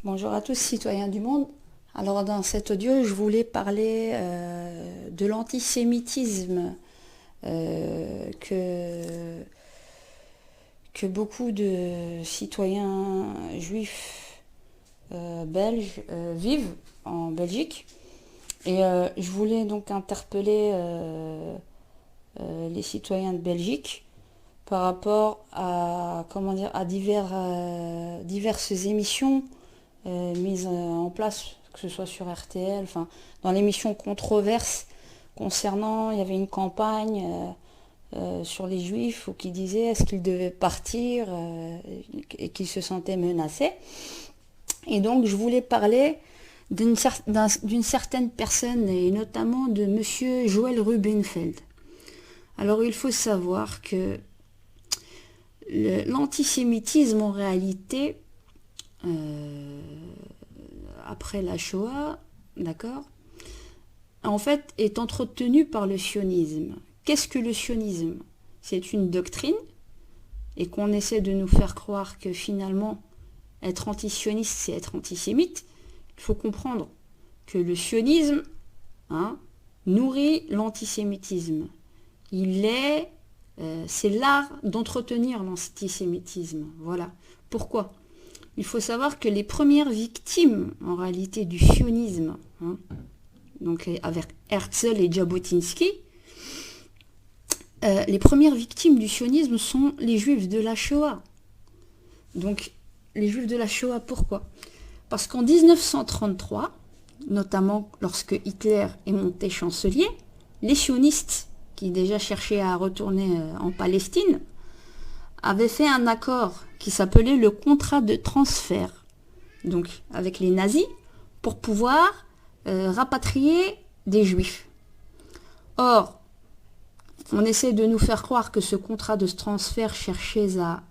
Bonjour à tous citoyens du monde. Alors dans cet audio, je voulais parler de l'antisémitisme que beaucoup de citoyens juifs belges vivent en Belgique. Et je voulais donc interpeller les citoyens de Belgique par rapport à, comment dire, à diverses émissions mise en place, que ce soit sur RTL, enfin, dans l'émission Controverse concernant, il y avait une campagne sur les juifs où qui disait est-ce qu'ils devaient partir et qu'ils se sentaient menacés. Et donc je voulais parler d'une certaine personne et notamment de monsieur Joël Rubenfeld. Alors il faut savoir que l'antisémitisme en réalité après la Shoah, d'accord, en fait, est entretenu par le sionisme. Qu'est-ce que le sionisme? C'est une doctrine, et qu'on essaie de nous faire croire que finalement, être anti-sioniste, c'est être antisémite. Il faut comprendre que le sionisme nourrit l'antisémitisme. C'est l'art d'entretenir l'antisémitisme. Voilà. Pourquoi? Il faut savoir que les premières victimes, en réalité, du sionisme, donc avec Herzl et Jabotinsky, les premières victimes du sionisme sont les juifs de la Shoah. Donc, les juifs de la Shoah, pourquoi? Parce qu'en 1933, notamment lorsque Hitler est monté chancelier, les sionistes, qui déjà cherchaient à retourner en Palestine, avaient fait un accord qui s'appelait le contrat de transfert, donc avec les nazis, pour pouvoir rapatrier des juifs. Or, on essaie de nous faire croire que ce contrat de transfert cherchait à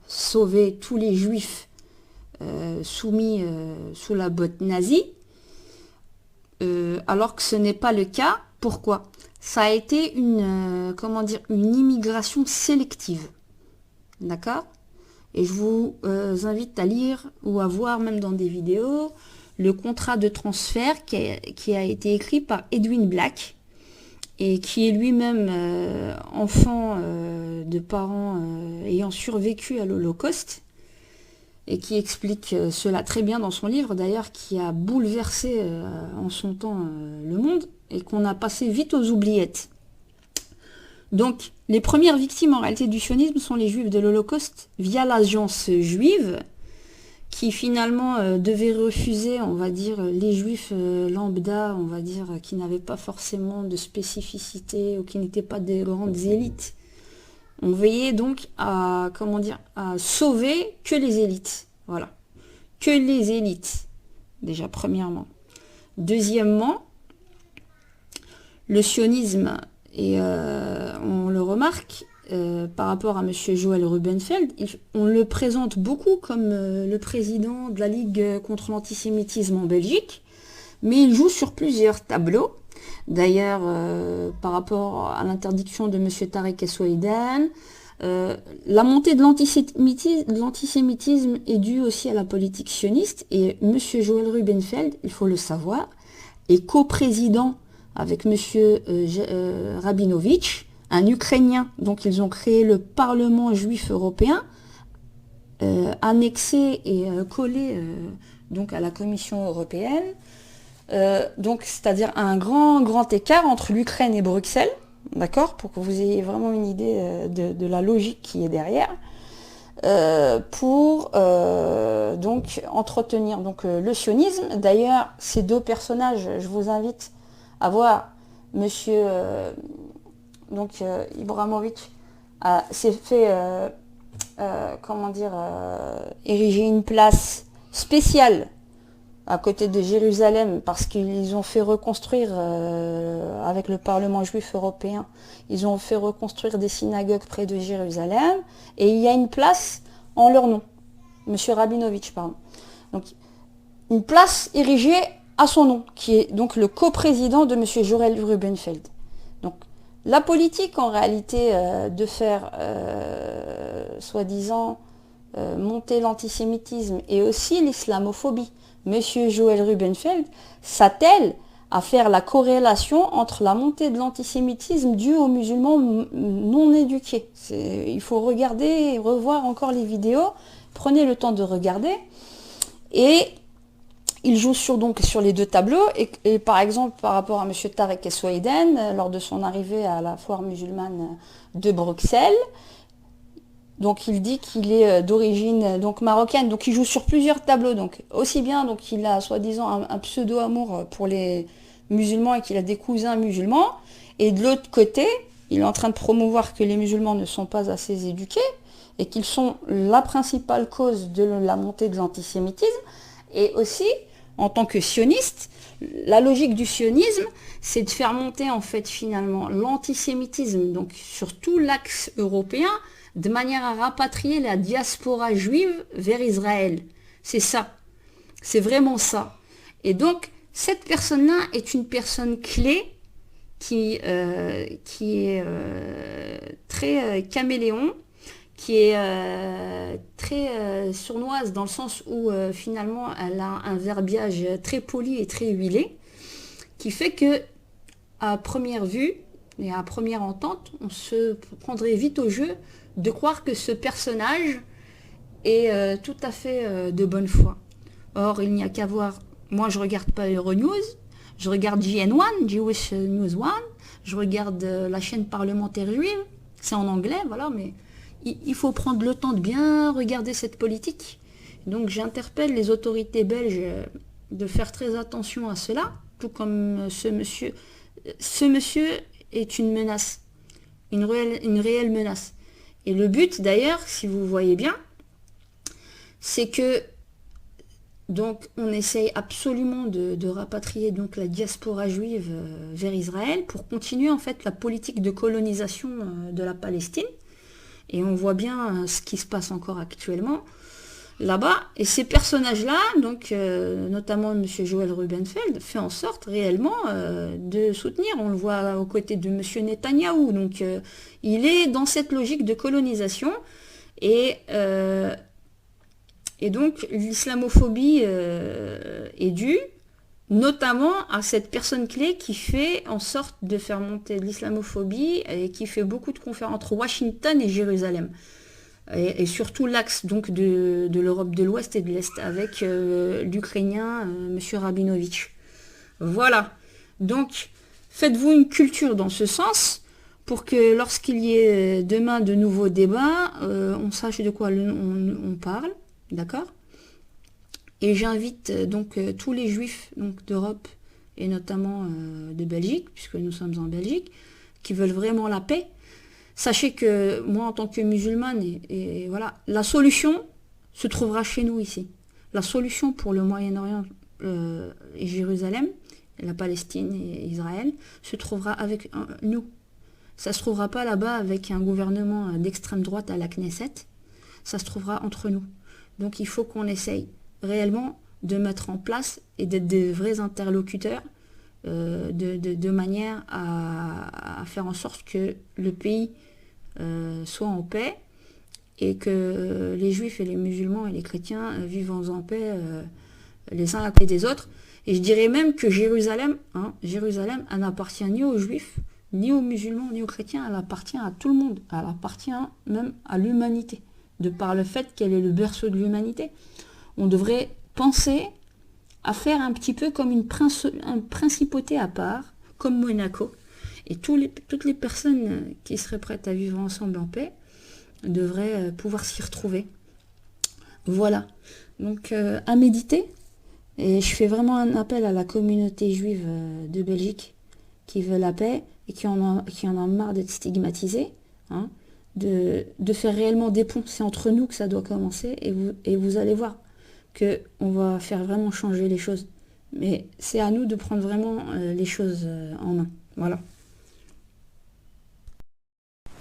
sauver tous les juifs soumis sous la botte nazie, alors que ce n'est pas le cas. Pourquoi? Ça a été une immigration sélective. D'accord? Et je vous invite à lire ou à voir même dans des vidéos le contrat de transfert qui a été écrit par Edwin Black et qui est lui-même enfant de parents ayant survécu à l'Holocauste et qui explique cela très bien dans son livre d'ailleurs, qui a bouleversé en son temps le monde et qu'on a passé vite aux oubliettes. Donc, les premières victimes en réalité du sionisme sont les juifs de l'Holocauste via l'agence juive qui finalement devait refuser, on va dire, les juifs lambda, on va dire, qui n'avaient pas forcément de spécificité ou qui n'étaient pas des grandes élites. On veillait donc à sauver que les élites. Voilà. Que les élites. Déjà, premièrement. Deuxièmement, le sionisme, et on le remarque par rapport à M. Joël Rubenfeld, on le présente beaucoup comme le président de la Ligue contre l'antisémitisme en Belgique, mais il joue sur plusieurs tableaux. D'ailleurs, par rapport à l'interdiction de M. Tarek Eswaidan, la montée de l'antisémitisme est due aussi à la politique sioniste, et M. Joël Rubenfeld, il faut le savoir, est coprésident avec M. Rabinovitch, un Ukrainien. Donc ils ont créé le Parlement juif européen, annexé et collé donc à la Commission européenne. Donc c'est-à-dire un grand écart entre l'Ukraine et Bruxelles, d'accord, pour que vous ayez vraiment une idée de la logique qui est derrière, pour donc entretenir le sionisme. D'ailleurs, ces deux personnages, je vous invite à voir monsieur Ibrahimovic s'est fait ériger une place spéciale à côté de Jérusalem parce qu'ils ont fait reconstruire avec le Parlement juif européen, ils ont fait reconstruire des synagogues près de Jérusalem et il y a une place en leur nom, monsieur Rabinovitch, pardon. Donc une place érigée à son nom, qui est donc le coprésident de M. Joël Rubenfeld. Donc, la politique, en réalité, de faire, soi-disant, monter l'antisémitisme et aussi l'islamophobie. Monsieur Joël Rubenfeld s'attelle à faire la corrélation entre la montée de l'antisémitisme due aux musulmans non éduqués. Il faut regarder et revoir encore les vidéos. Prenez le temps de regarder. Et il joue donc sur les deux tableaux. Et par exemple, par rapport à monsieur Tarek Esweden, lors de son arrivée à la foire musulmane de Bruxelles, donc il dit qu'il est d'origine donc marocaine, donc il joue sur plusieurs tableaux, donc aussi bien donc il a soi-disant un pseudo-amour pour les musulmans et qu'il a des cousins musulmans, et de l'autre côté, il est en train de promouvoir que les musulmans ne sont pas assez éduqués et qu'ils sont la principale cause de la montée de l'antisémitisme. Et aussi, en tant que sioniste, la logique du sionisme, c'est de faire monter en fait finalement l'antisémitisme donc sur tout l'axe européen, de manière à rapatrier la diaspora juive vers Israël. C'est ça. C'est vraiment ça. Et donc, cette personne-là est une personne clé qui est très caméléon, qui est très sournoise dans le sens où finalement elle a un verbiage très poli et très huilé, qui fait que à première vue et à première entente, on se prendrait vite au jeu de croire que ce personnage est tout à fait de bonne foi. Or, il n'y a qu'à voir, moi je regarde pas Euronews, je regarde JN1, Jewish News One, je regarde la chaîne parlementaire juive, c'est en anglais, voilà, mais il faut prendre le temps de bien regarder cette politique. Donc j'interpelle les autorités belges de faire très attention à cela, tout comme ce monsieur. Ce monsieur est une menace, une réelle menace. Et le but d'ailleurs, si vous voyez bien, c'est que donc on essaye absolument de rapatrier donc la diaspora juive vers Israël pour continuer en fait la politique de colonisation de la Palestine. Et on voit bien ce qui se passe encore actuellement là-bas. Et ces personnages-là, donc notamment M. Joël Rubenfeld, fait en sorte réellement de soutenir. On le voit aux côtés de M. Netanyahou. Donc il est dans cette logique de colonisation. Et donc l'islamophobie est due notamment à cette personne clé qui fait en sorte de faire monter l'islamophobie et qui fait beaucoup de conférences entre Washington et Jérusalem. Et surtout l'axe donc de l'Europe de l'Ouest et de l'Est avec l'Ukrainien M. Rabinovitch. Voilà. Donc faites-vous une culture dans ce sens pour que lorsqu'il y ait demain de nouveaux débats, on sache de quoi on parle. D'accord ? Et j'invite donc tous les juifs d'Europe et notamment de Belgique, puisque nous sommes en Belgique, qui veulent vraiment la paix. Sachez que moi, en tant que musulmane, et voilà, la solution se trouvera chez nous ici. La solution pour le Moyen-Orient et Jérusalem, et la Palestine et Israël, se trouvera avec nous. Ça ne se trouvera pas là-bas avec un gouvernement d'extrême droite à la Knesset. Ça se trouvera entre nous. Donc il faut qu'on essaye réellement de mettre en place et d'être des vrais interlocuteurs de manière à faire en sorte que le pays soit en paix et que les juifs et les musulmans et les chrétiens vivent en paix les uns à côté des autres. Et je dirais même que Jérusalem, Jérusalem, elle n'appartient ni aux juifs, ni aux musulmans, ni aux chrétiens, elle appartient à tout le monde, elle appartient même à l'humanité, de par le fait qu'elle est le berceau de l'humanité. On devrait penser à faire un petit peu comme une principauté à part, comme Monaco. Et toutes les personnes qui seraient prêtes à vivre ensemble en paix devraient pouvoir s'y retrouver. Voilà. Donc à méditer. Et je fais vraiment un appel à la communauté juive de Belgique qui veut la paix et qui en a marre d'être stigmatisée. Hein, de faire réellement des ponts. C'est entre nous que ça doit commencer. Et vous allez voir qu'on va faire vraiment changer les choses. Mais c'est à nous de prendre vraiment les choses en main. Voilà.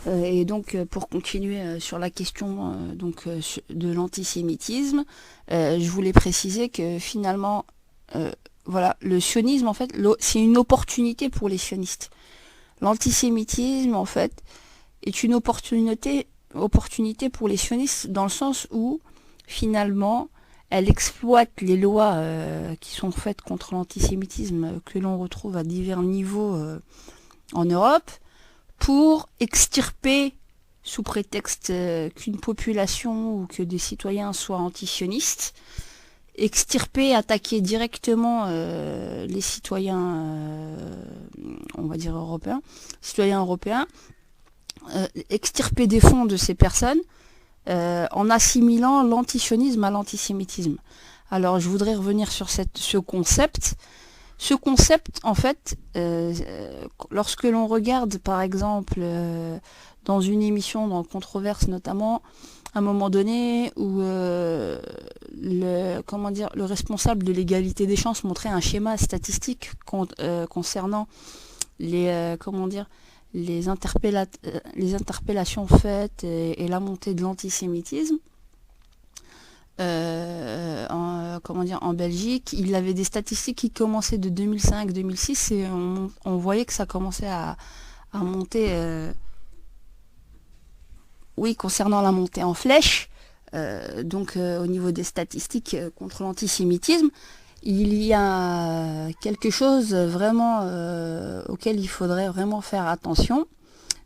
Et donc, pour continuer sur la question de l'antisémitisme, je voulais préciser que finalement, voilà, le sionisme, en fait, c'est une opportunité pour les sionistes. L'antisémitisme, en fait, est une opportunité opportunité pour les sionistes dans le sens où, finalement, elle exploite les lois qui sont faites contre l'antisémitisme que l'on retrouve à divers niveaux en Europe pour extirper, sous prétexte qu'une population ou que des citoyens soient antisionistes, extirper, attaquer directement les citoyens, on va dire citoyens européens, extirper des fonds de ces personnes en assimilant l'antisionisme à l'antisémitisme. Alors je voudrais revenir sur ce concept. Ce concept, en fait, lorsque l'on regarde par exemple dans une émission, dans Controverse notamment, à un moment donné où le responsable de l'égalité des chances montrait un schéma statistique concernant les interpellations faites et la montée de l'antisémitisme en Belgique. Il avait des statistiques qui commençaient de 2005-2006 et on voyait que ça commençait à monter, concernant la montée en flèche, au niveau des statistiques contre l'antisémitisme. Il y a quelque chose vraiment auquel il faudrait vraiment faire attention,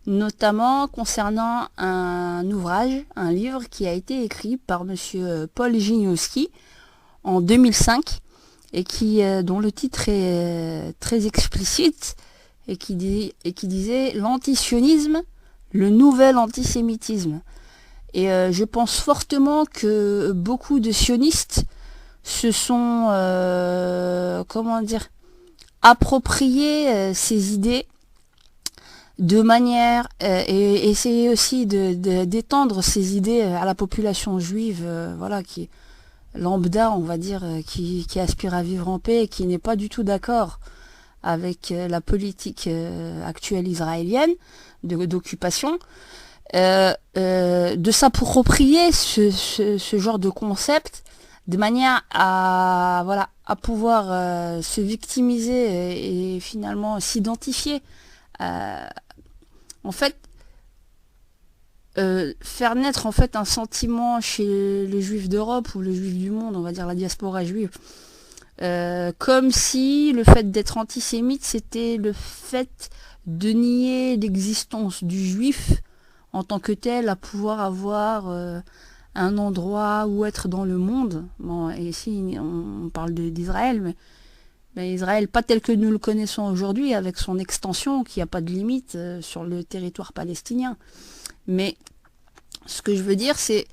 notamment concernant un livre qui a été écrit par monsieur Paul Giniowski en 2005 et dont le titre est très explicite et qui disait l'antisionisme, le nouvel antisémitisme. Et je pense fortement que beaucoup de sionistes se sont appropriés ces idées de manière et essayer aussi d'étendre ces idées à la population juive, qui lambda, on va dire, qui aspire à vivre en paix et qui n'est pas du tout d'accord avec la politique actuelle israélienne d'occupation, de s'approprier ce genre de concept de manière à pouvoir se victimiser et finalement s'identifier. Faire naître un sentiment chez les juifs d'Europe ou les juifs du monde, on va dire la diaspora juive, comme si le fait d'être antisémite c'était le fait de nier l'existence du juif en tant que tel, à pouvoir avoir un endroit où être dans le monde. Bon, et ici on parle d'Israël, mais Israël pas tel que nous le connaissons aujourd'hui, avec son extension qui n'a pas de limite sur le territoire palestinien. Mais ce que je veux dire, c'est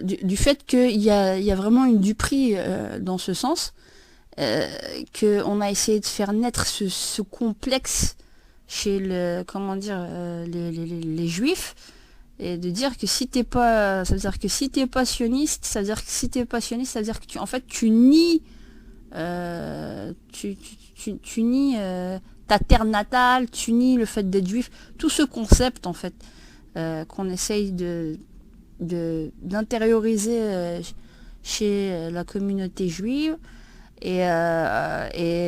du fait qu'il y a vraiment une duperie dans ce sens, qu'on a essayé de faire naître ce complexe chez les juifs, et de dire que si t'es pas, ça veut dire que si t'es pas sioniste, ça veut dire que si t'es pas sioniste, ça veut dire que tu nies tu nies ta terre natale, tu nies le fait d'être juif, tout ce concept en fait qu'on essaye d'intérioriser chez la communauté juive. Et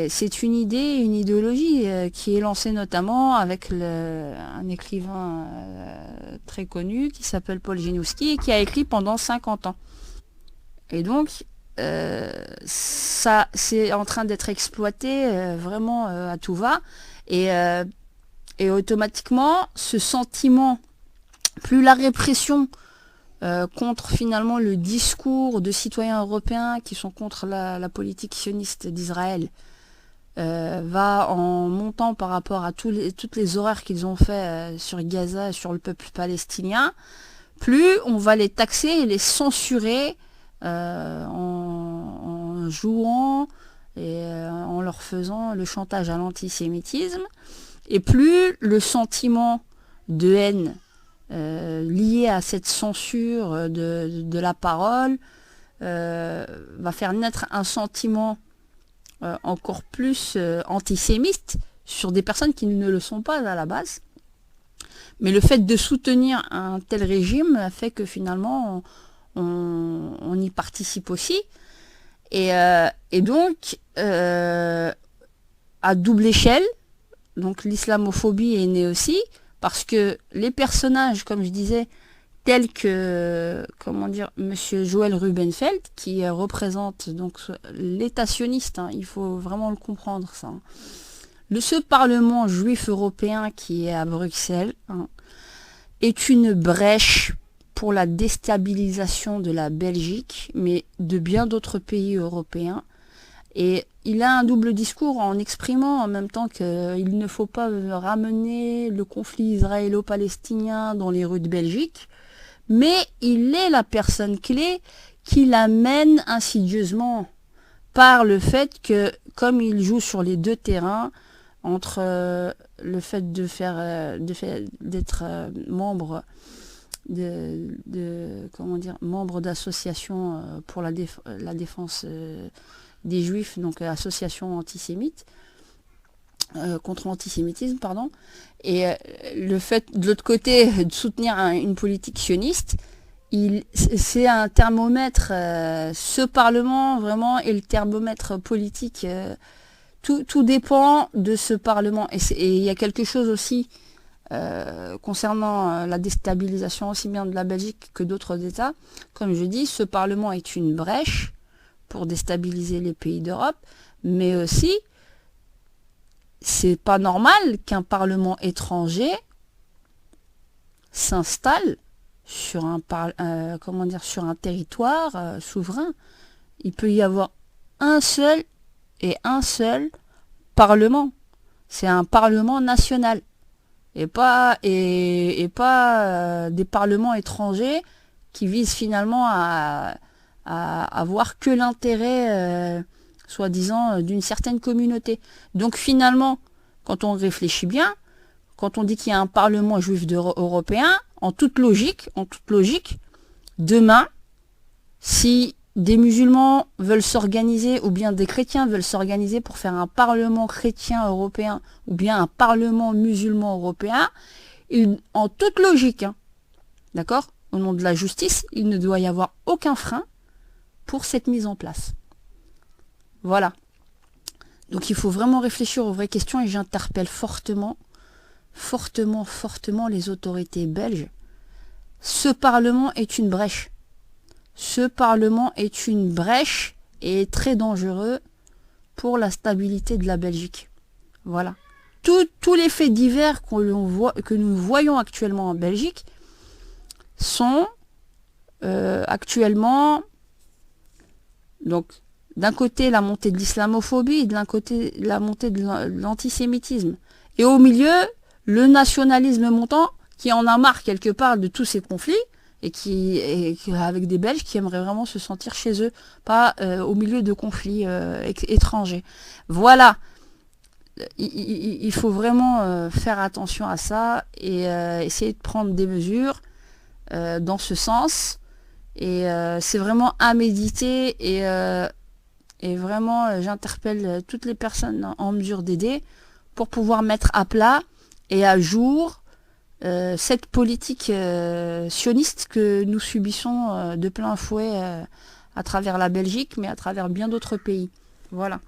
c'est une idéologie qui est lancée notamment avec un écrivain très connu qui s'appelle Paul Giniowski et qui a écrit pendant 50 ans. Et donc, ça c'est en train d'être exploité vraiment à tout va. Et automatiquement, ce sentiment, plus la répression contre finalement le discours de citoyens européens qui sont contre la politique sioniste d'Israël va en montant par rapport à toutes les horreurs qu'ils ont fait sur Gaza et sur le peuple palestinien, plus on va les taxer et les censurer en jouant et en leur faisant le chantage à l'antisémitisme, et plus le sentiment de haine lié à cette censure de la parole va faire naître un sentiment encore plus antisémite sur des personnes qui ne le sont pas à la base. Mais le fait de soutenir un tel régime fait que finalement on y participe aussi. Et donc, à double échelle, donc l'islamophobie est née aussi, parce que les personnages, comme je disais, tels que, comment dire, Monsieur Joël Rubenfeld, qui représente donc l'État sioniste, hein, il faut vraiment le comprendre ça. Hein. Ce Parlement juif européen qui est à Bruxelles, hein, est une brèche pour la déstabilisation de la Belgique, mais de bien d'autres pays européens. Et il a un double discours en exprimant en même temps qu'il ne faut pas ramener le conflit israélo-palestinien dans les rues de Belgique, mais il est la personne clé qui l'amène insidieusement par le fait que, comme il joue sur les deux terrains, entre le fait d'être membre comment dire, membre d'associations pour la défense des Juifs, donc association antisémite, contre l'antisémitisme, pardon, et le fait de l'autre côté de soutenir une politique sioniste, c'est un thermomètre, ce Parlement vraiment est le thermomètre politique, tout dépend de ce Parlement, et il y a quelque chose aussi concernant la déstabilisation aussi bien de la Belgique que d'autres États. Comme je dis, ce Parlement est une brèche pour déstabiliser les pays d'Europe, mais aussi c'est pas normal qu'un Parlement étranger s'installe sur sur un territoire souverain. Il peut y avoir un seul Parlement. C'est un Parlement national. Et pas des parlements étrangers qui visent finalement à avoir que l'intérêt, soi-disant, d'une certaine communauté. Donc finalement, quand on réfléchit bien, quand on dit qu'il y a un Parlement juif européen, en toute logique, demain, si des musulmans veulent s'organiser, ou bien des chrétiens veulent s'organiser pour faire un Parlement chrétien européen, ou bien un Parlement musulman européen, en toute logique, hein, d'accord, au nom de la justice, il ne doit y avoir aucun frein pour cette mise en place. Voilà. Donc il faut vraiment réfléchir aux vraies questions, et j'interpelle fortement les autorités belges. Ce Parlement est une brèche. Ce Parlement est une brèche et est très dangereux pour la stabilité de la Belgique. Voilà. Tous les faits divers que nous voyons actuellement en Belgique sont actuellement, donc, d'un côté la montée de l'islamophobie et de l'autre côté la montée de l'antisémitisme. Et au milieu, le nationalisme montant qui en a marre quelque part de tous ces conflits, et avec des Belges qui aimeraient vraiment se sentir chez eux, pas au milieu de conflits étrangers. Voilà. Il faut vraiment faire attention à ça et essayer de prendre des mesures dans ce sens. Et c'est vraiment à méditer, et vraiment j'interpelle toutes les personnes en mesure d'aider pour pouvoir mettre à plat et à jour cette politique sioniste que nous subissons de plein fouet à travers la Belgique, mais à travers bien d'autres pays. Voilà.